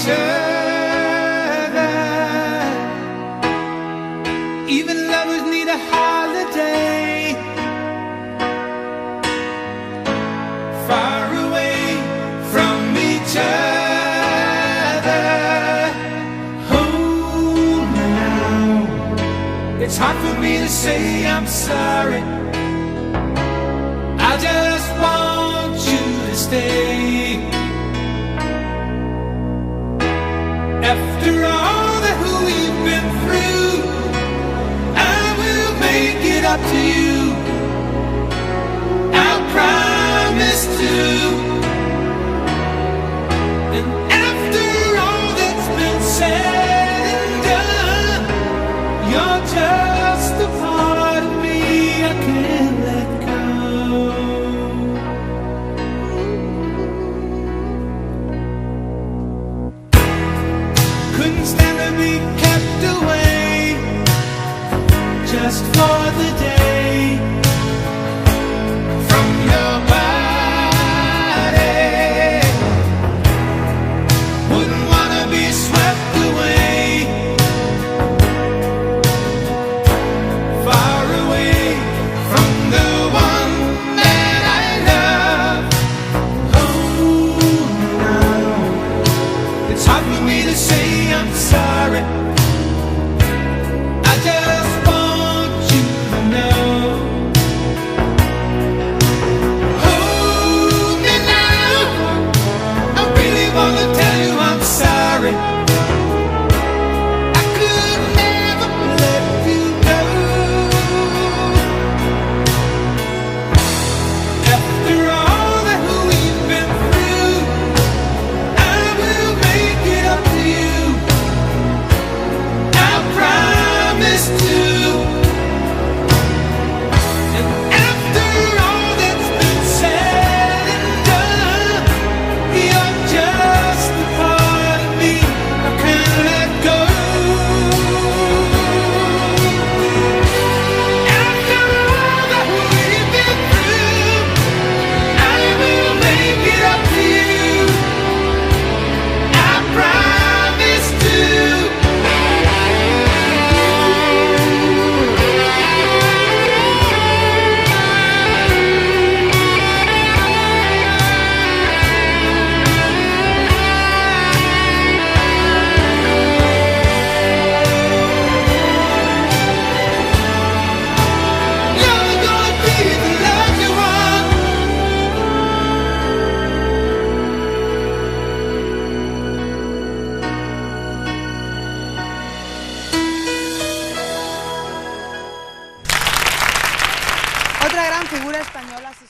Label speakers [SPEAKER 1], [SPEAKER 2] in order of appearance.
[SPEAKER 1] each other. Even lovers need a holiday, far away from each other. Oh, now it's hard for me to say I'm sorry. I just want you to stay. After all that we've been through, I will make it up to you. I promise to. And after all that's been said and done, you're just a part of me I can't let go. Couldn't stand to be kept away just for the day from your body. Wouldn't wanna be swept away, far away from the one that I love. Oh, now it's hard for me to say I'm sorry. I just want you to know. Hold me now, I really wanna tell you I'm sorry. I could never let you go. After all that we've been through, I will make it up to you. I promise to. And after all that's been said and done, you're just a part of me I can't let go. After all that we've been through, I will make it up to you. I promise to. You're gonna be the love you want.
[SPEAKER 2] Otra gran figura española se